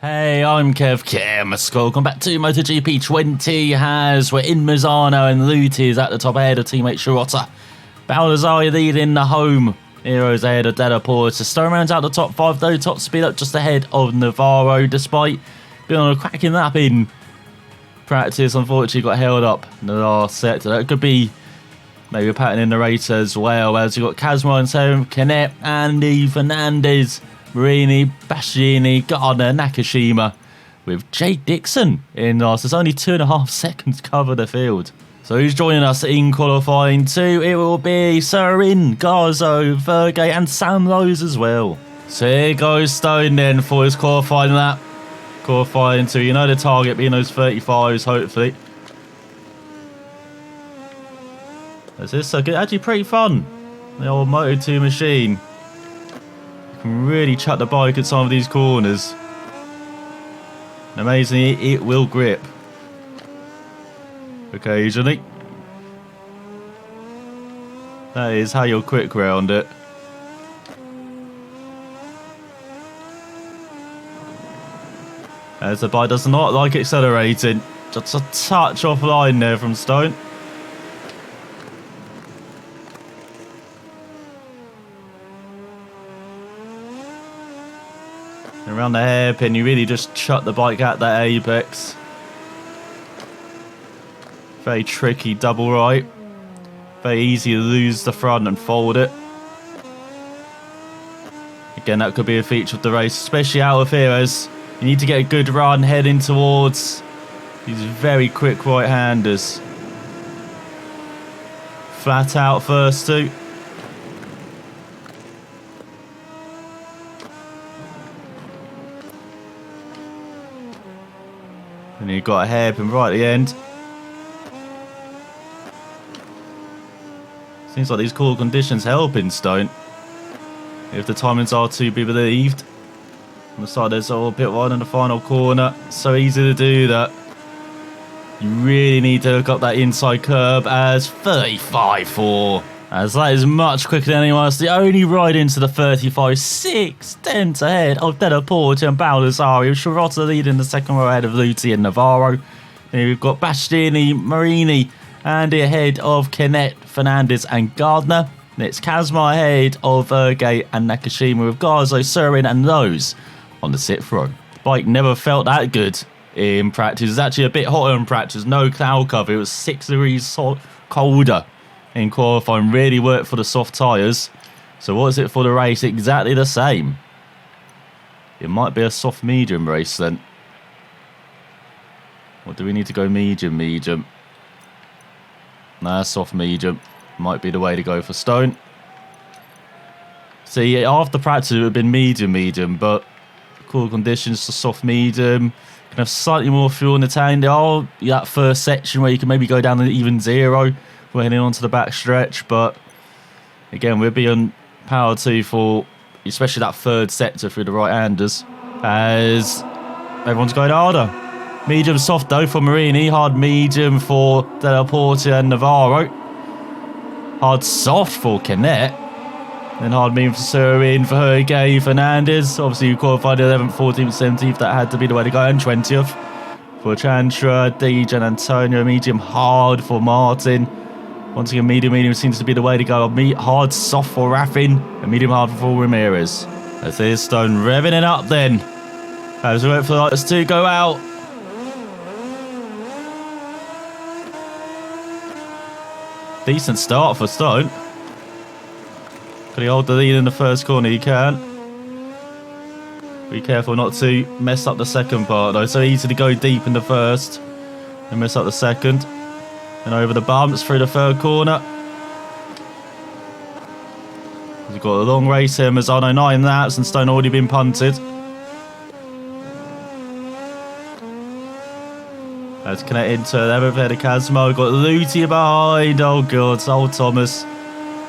Hey, I'm Kev. Welcome back to MotoGP 20 as we're in Misano and Luti is at the top ahead of teammate Shirota. Baldassarri leading the home. Heroes ahead of Della Porta. Stone rounds out the top 5 though, top speed up just ahead of Navarro despite being on a cracking lap in practice. Unfortunately got held up in the last sector. That could be maybe a pattern in the race as well, as you've got Kazma and Sam, Canet, Andy, Fernandez, Marini, Bastianini, Gardner, Nakashima, with Jake Dixon in last. There's only 2.5 seconds to cover the field. So who's joining us in qualifying 2? It will be Serin, Garzo, Vergay and Sam Rose as well. So here goes Stone then for his qualifying lap. Qualifying 2, you know the target being those 35s hopefully. This is actually pretty fun. The old Moto2 machine. Can really chuck the bike at some of these corners. And amazingly, it will grip occasionally. That is how you'll quick round it. As the bike does not like accelerating. Just a touch offline there from Stone. Around the hairpin, you really just chuck the bike at that apex. Very tricky double right. Very easy to lose the front and fold it. Again, that could be a feature of the race, especially out of here, as you need to get a good run heading towards these very quick right-handers. Flat out first two. And you've got a hairpin right at the end. Seems like these cool conditions helping Stone, if the timings are to be believed. On the side there's a little bit wide in the final corner. So easy to do that. You really need to hook up that inside curb as 35.4. As that is much quicker than anyone else. The only ride into the 35, 6 tenths ahead of Della Porta and Baldassarri, with Shirota leading the second row ahead of Luti and Navarro. Then we've got Bastianini, Marini, Andy ahead of Canet, Fernandez and Gardner. And it's Kazma ahead of Vergay and Nakashima, with Garzo, Serin and Rose on the 6th row. Bike never felt that good in practice. It was actually a bit hotter in practice, no cloud cover. It was 6 degrees colder in qualifying. Really worked for the soft tyres. So what is it for the race? Exactly the same. It might be a soft medium race then. Or do we need to go medium? Nah, soft medium might be the way to go for Stone. See, after practice it would have been medium, but cool conditions to soft medium. Can have slightly more fuel in the tank. There are that first section where you can maybe go down to even 0. We're heading onto the back stretch, but again, we'll be on power 2 for especially that third sector through the right-handers, as everyone's going harder. Medium soft though for Marini, hard medium for Della Porta and Navarro, hard soft for Canet, then hard medium for Serin, for Vergay, Fernandez. Obviously you qualified 11th, 14th, 17th, that had to be the way to go, and 20th for Chantra, DJ and Antonio. Medium hard for Martin. Once again, medium seems to be the way to go. Hard soft for Raffin and medium hard for Ramirez. As there's Stone revving it up then, as we wait for the lights to go out. Decent start for Stone. Can he hold the lead in the first corner? He can. Be careful not to mess up the second part though. So easy to go deep in the first and mess up the second. And over the bumps through the third corner. We've got a long race here. Misano 9 laps and Stone already been punted. Let's connect into 11th ahead of Kazma. We've got Luti behind. Oh god, old Thomas.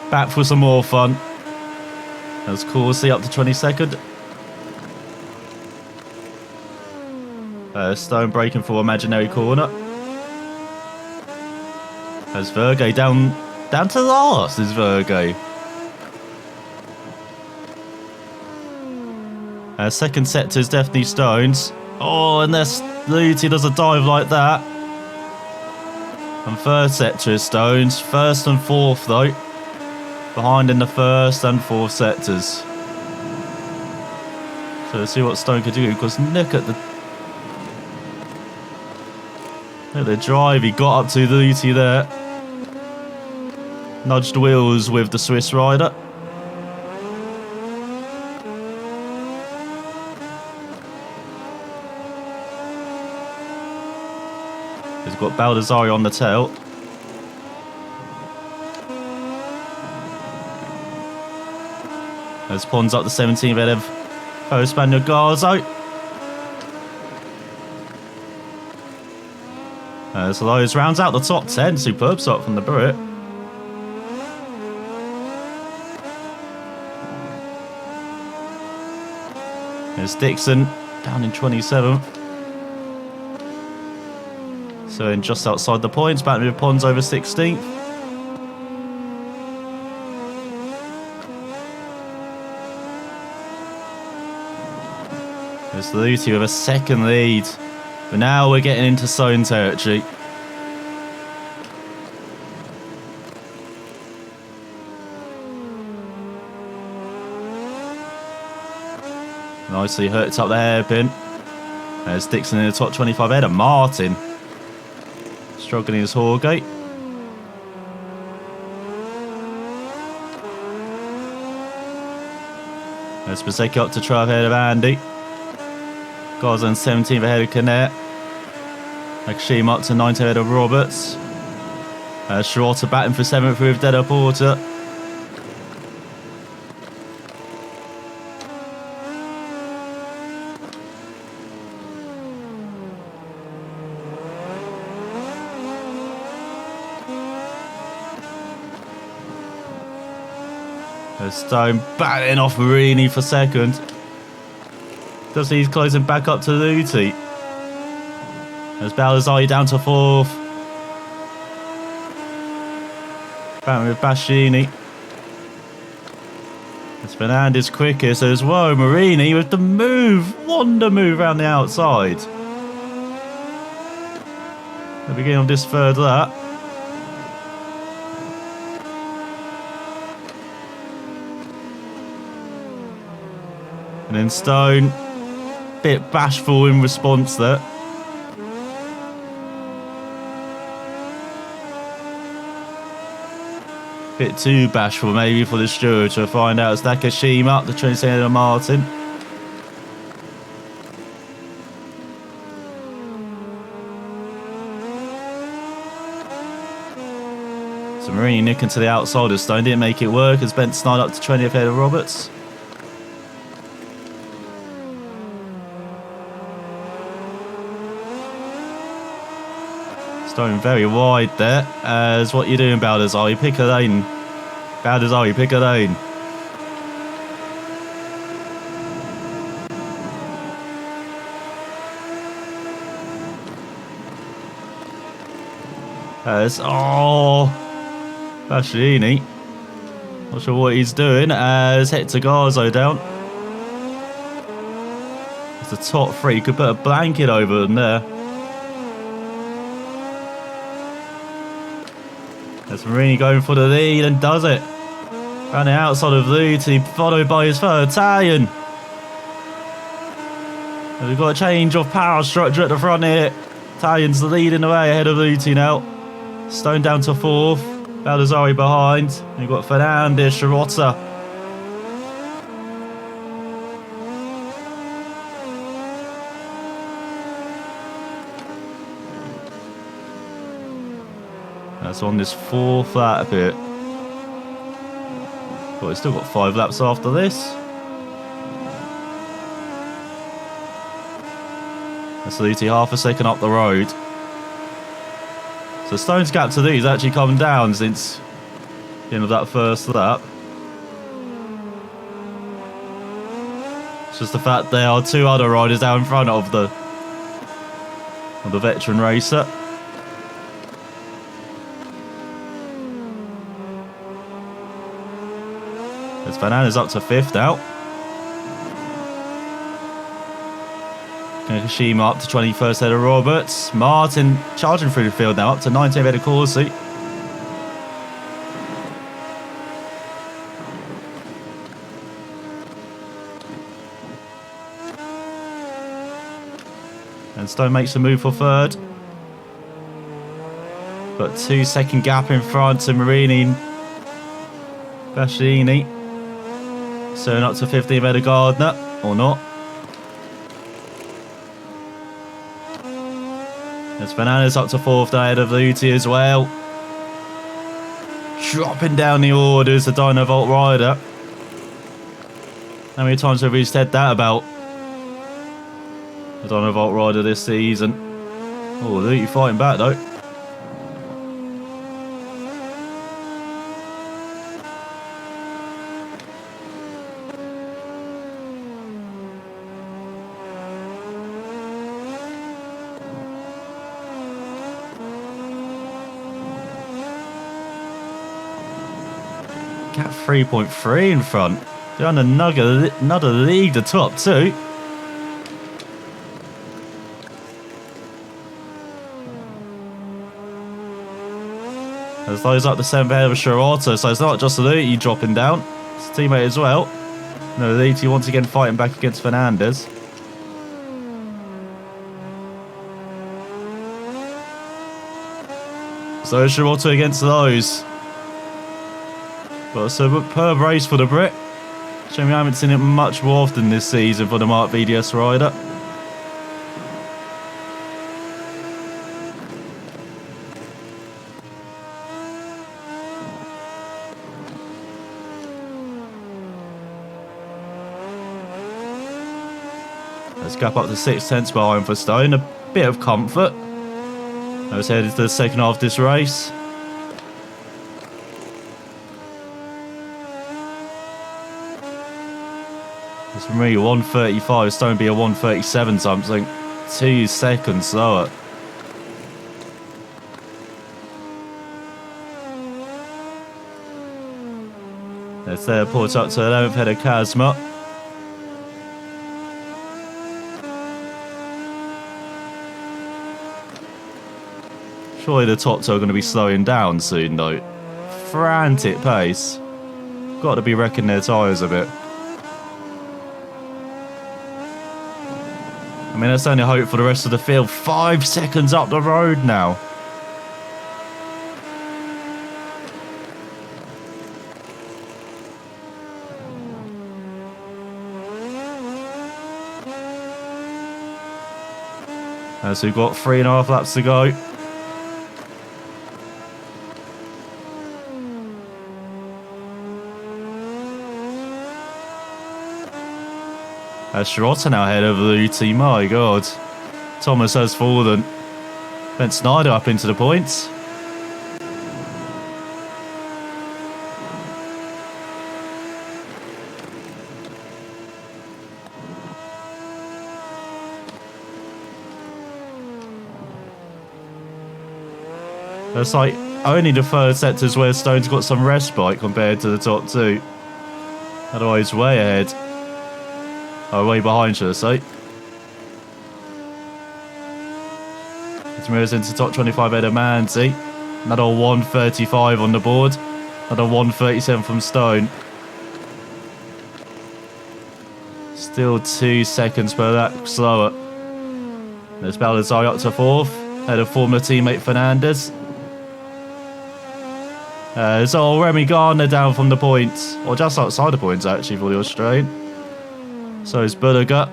Back for some more fun. That's cool. See up to 22nd. Stone breaking for imaginary corner. As Vergay down to last is Vergay. Second sector is definitely Stone's. Oh, unless Luti does a dive like that. And third sector is Stones. First and fourth, though. Behind in the first and fourth sectors. So let's see what Stone could do. Because look at the drive he got up to Luti there. Nudged wheels with the Swiss rider. He's got Baldassari on the tail. As Pons up the 17th ahead of Co-Spaniel Garzo. As Lowe's rounds out the top 10. Superb start from the Brit. There's Dixon down in 27th. So in just outside the points, battling with Pons over 16th. There's Luti with a second lead. But now we're getting into zone territory. Nicely hooked up the hairpin. There's Dixon in the top 25 ahead of Martin. Struggling his Horgate. There's Pasecki up to 12 ahead of Andy. Garza 17th ahead of Canet. Nakashima up to 19th ahead of Roberts. Schrotter batting for 7th with Deda Porter. Stone batting off Marini for second. Does he's closing back up to Luti. There's Baldassari down to fourth. Batting with Baschini. It's Fernandez quickest as well. Marini with the move. Wonder move around the outside. The beginning of this third lap. And then Stone, bit bashful in response there. Bit too bashful maybe for the steward to find out. It's Nakashima, the 22nd of Martin. So Marini nicking to the outside of Stone, didn't make it work as Bent snide up to 20th ahead of Roberts. Stone very wide there. As what you doing, Baldassari? Pick a lane. Baldassari, pick a lane. As Baschini. Not sure what he's doing. As Hector Garzo down. It's the top three. Could put a blanket over them there. There's Marini going for the lead and does it. Around the outside of Luti, followed by his third Italian. And we've got a change of power structure at the front here. Italian's leading the way ahead of Luti now. Stone down to fourth. Baldassari behind. And you've got Fernandez, Schrotter. That's on this fourth lap here. But we've still got 5 laps after this. That's Luti half a second up the road. So Stone's gap to these actually come down since the end of that first lap. It's just the fact there are 2 other riders down in front of the veteran racer. There's Fernandez up to 5th now. Nakashima up to 21st head of Roberts. Martin charging through the field now up to 19th head of Corsi. And Stone makes a move for third. Got 2-second gap in front to Marini and Bastianini. So up to 15th head of Gardner, or not. There's Fernandez up to 4th ahead of Luti as well. Dropping down the orders, the Dyno Volt rider. How many times have we said that about the Dyno Volt rider this season? Oh, Luti fighting back though. Cat 3.3 in front. They're on another league, the top two. As those up the 7th head of Shirota, so it's not just Luti dropping down, it's a teammate as well. No, Luti once again fighting back against Fernandez. So Shirota against those. But it's a superb race for the Brit. Shame we haven't seen it much more often this season for the Mark VDS rider. Let's gap up to 6/10 behind for Stone. A bit of comfort. Let's head into the second half of this race. It's from me 1:35, Stone be a 1:37 something. 2 seconds slower. Let's there port up to 11th head of Kazma. Surely the top two are going to be slowing down soon though. Frantic pace. Got to be wrecking their tyres a bit. I mean, that's only hope for the rest of the field. 5 seconds up the road now. As we've got 3.5 laps to go. Shirota now ahead of Luti, my god. Thomas has fallen. Ben Snyder up into the points. It's like only the third sectors where Stone's got some respite compared to the top two. Otherwise way ahead. Oh, way behind, should I say. It moves into top 25 head of Manzi. Another 1:35 on the board. Another 1:37 from Stone. Still 2 seconds per lap slower. There's Baldassare up to 4th. Head of former teammate Fernandez. There's Remy Gardner down from the points. Or just outside the points actually for the Australian. So is Bulliger.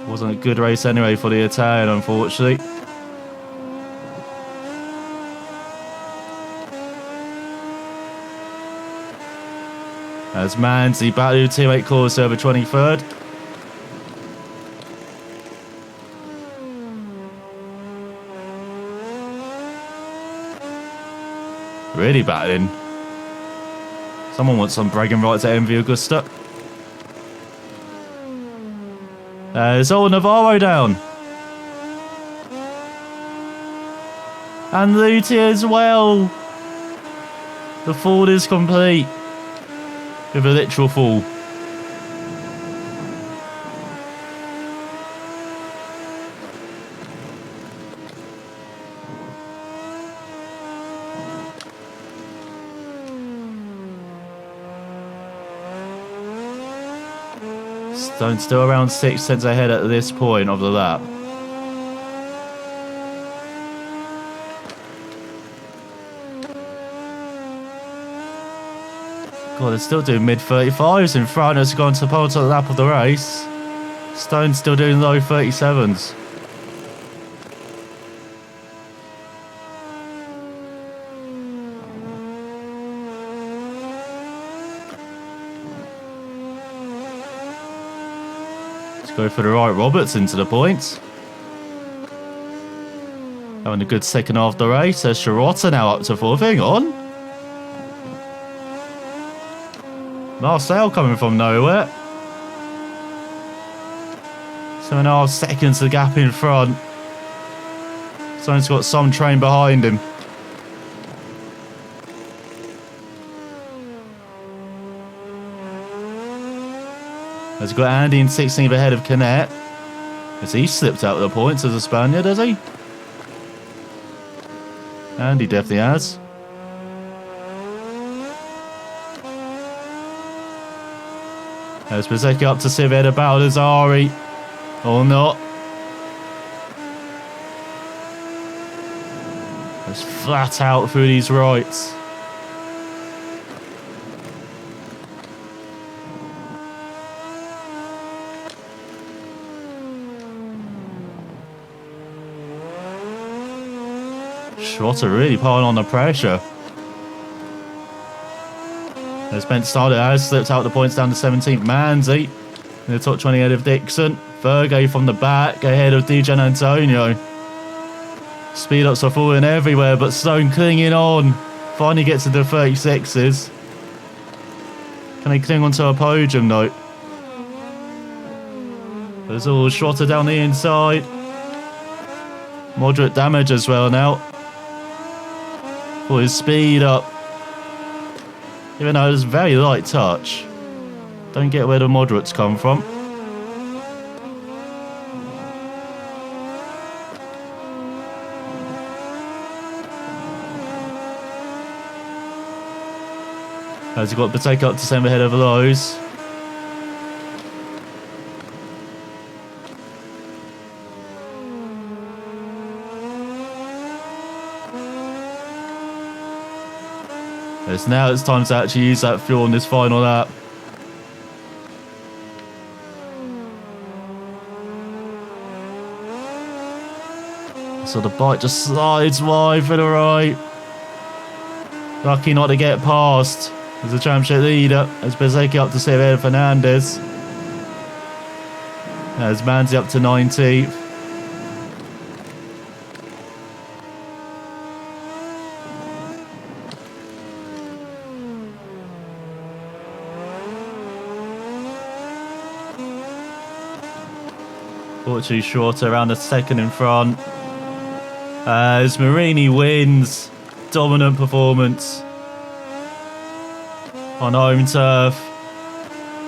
Wasn't a good race anyway for the Italian, unfortunately. As Manzi battled teammate Claus over 23rd. Really battling. Someone wants some bragging rights at MV Augusta. There's Navarro down. And Luti as well. The fall is complete. With a literal fall. Stone still around 6 tenths ahead at this point of the lap. God, they're still doing mid-35s in front as gone to pole to the lap of the race. Stone's still doing low 37s. Let's go for the right Roberts into the points. Having a good second half of the race. There's Shirota now up to 4th. Hang on. Marcel coming from nowhere. 7.5 seconds the gap in front. Someone's got some train behind him. Has got Andy in 16th ahead of Canet. Has he slipped out of the points as a Spaniard, has he? Andy definitely has. There's Bezzecchi up to 7th ahead of Baldassari. Or not. Just flat out through these rights. Schrotter really piling on the pressure. As Ben started, has slipped out the points down to 17th. Manzi in the top 20 ahead of Dixon. Fergie from the back ahead of Di Gianantonio. Speed ups are falling everywhere, but Stone clinging on. Finally gets into the 36s. Can they cling onto a podium though? There's all Schrotter down the inside. Moderate damage as well now. For his speed up. Even though it's very light touch. Don't get where the moderates come from. As he got Bezzecchi up to 7th ahead of Lowe's. Yes, now it's time to actually use that fuel on this final lap. So the bike just slides wide for the right. Lucky not to get past as the championship leader. As Bezzecchi up to 7th ahead of Fernandez. As Manzi up to 19th. Fortunately shorter around the second in front. As Marini wins. Dominant performance. On home turf.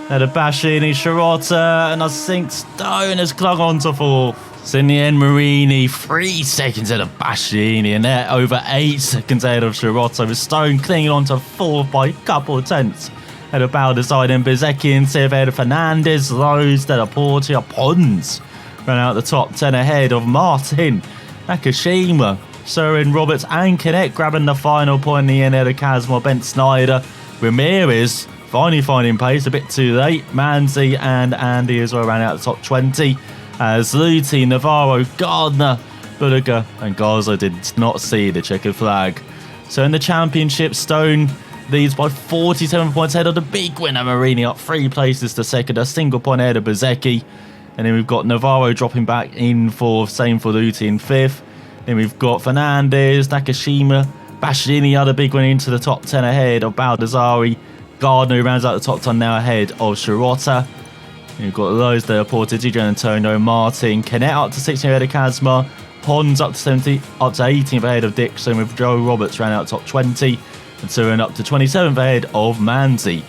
Had a Baschini, Shirota, and I think Stone has clung on to 4th. So in the end, Marini 3 seconds ahead of Baschini, and they're over 8 seconds ahead of Shirota, with Stone clinging on to 4th by a couple of tenths. Ahead of Baldassari and Bezzecchi in 7th ahead of Fernandez, Lowe's, Della Portia, Pons ran out the top 10 ahead of Martin, Nakashima, Soren, Roberts and Canet grabbing the final point in the end ahead of Kazma, Bent Snyder. Ramirez finally finding pace a bit too late. Manzi and Andy as well ran out the top 20 as Luti, Navarro, Gardner, Bulliger and Garza did not see the checkered flag. So in the championship, Stone leads by 47 points ahead of the big winner Marini, up 3 places to second, a single point ahead of Bezzecchi. And then we've got Navarro dropping back in 4th, same for Luti in 5th. Then we've got Fernandez, Nakashima, Baschini, other big one into the top 10 ahead of Baldassari. Gardner, who rounds out the top 10 now ahead of Shirota. We've got Lowe's, Della Porta, Di Gianantonio, Martin, Canet up to 16th ahead of Kazma, Pons up to 18th ahead of Dixon, with Joe Roberts round out top 20, and Surin up to 27th ahead of Manzi.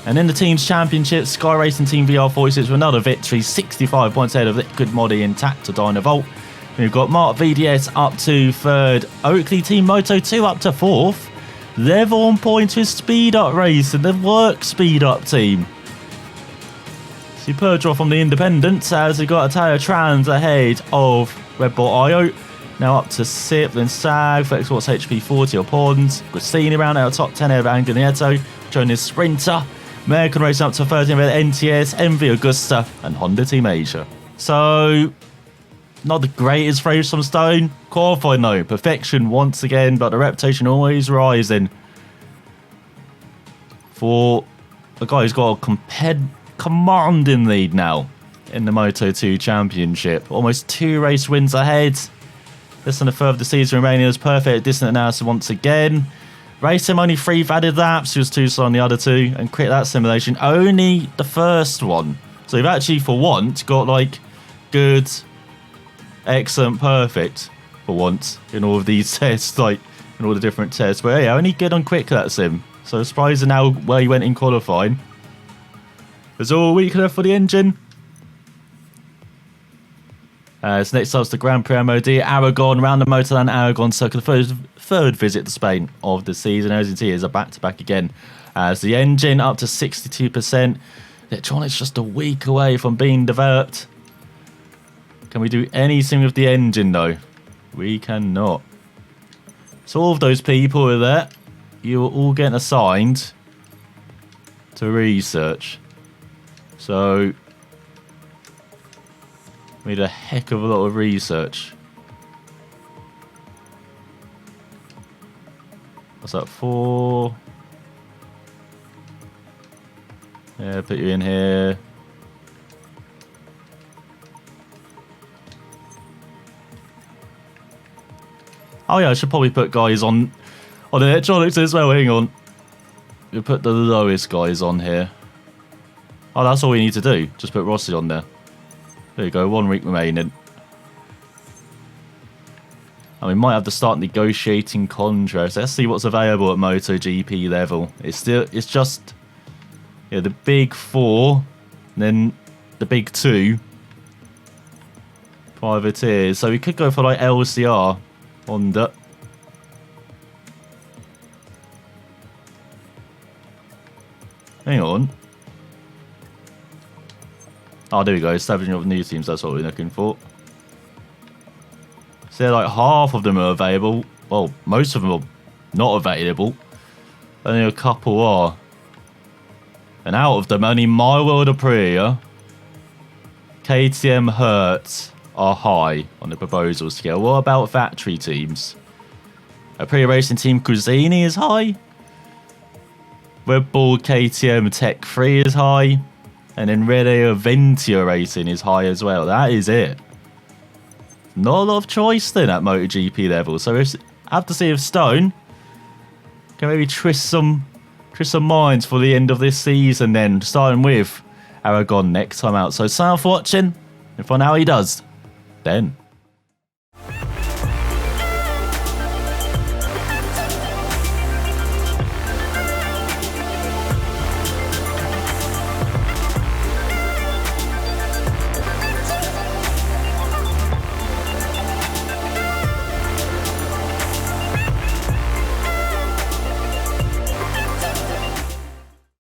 And in the team's championship, Sky Racing Team VR46 with another victory, 65 points ahead of Liquid Modi intact to Dynavolt. We've got Mark VDS up to 3rd, Oakley Team Moto2 up to 4th, level on points with Speed Up Race and the Work Speed Up team. Superb draw from the independents as we got a Tayo Trans ahead of Red Bull IO. Now up to 6th, then Sag, Flexports HP 40 or Pawns. Grassini round out top 10 of Anganietto, joining his Sprinter. American racing up to 13 with NTS, MV Augusta, and Honda Team Asia. So, not the greatest race from Stone. Qualified, no. Perfection once again, but the reputation always rising for a guy who's got a commanding lead now in the Moto2 Championship. Almost 2 race wins ahead. Less than a third of the season remaining. As perfect distant analysis once again. Racing only 3 valid laps. He was 2 slow on the other 2. And crit that simulation only the first one. So you've actually for once got like good, excellent, perfect for once in all of these tests, like in all the different tests. But yeah, only good on quick that sim. So surprising now where he went in qualifying. There's all a week left for the engine. As next up's the Grand Prix MOD Aragon, round the Motorland Aragon circuit, the third visit to Spain of the season. As you can see, is a back-to-back again. As the engine up to 62%. The electronics just a week away from being developed. Can we do anything with the engine though? We cannot. So all of those people who are there, you are all getting assigned to research. So we need a heck of a lot of research. What's that for? Yeah, put you in here. Oh yeah, I should probably put guys on electronics as well. Hang on. We'll put the lowest guys on here. Oh, that's all we need to do. Just put Rossi on there. There you go, 1 week remaining. And we might have to start negotiating contracts. Let's see what's available at MotoGP level. It's just yeah, the big 4, and then the big 2 privateers. So we could go for like LCR Honda. Hang on. Oh, there we go. Establishing of new teams. That's what we're looking for. So like half of them are available. Well, most of them are not available. Only a couple are. And out of them, only My World Aprilia, KTM, Hertz are high on the proposal scale. What about factory teams? Aprilia Racing Team Cruzzini is high. Red Bull KTM Tech 3 is high. And then Red Air Ventia Racing is high as well. That is it. Not a lot of choice then at MotoGP level. So I have to see if Stone can maybe twist some minds for the end of this season then. Starting with Aragon next time out. So sign off for watching. And for now he does. Then.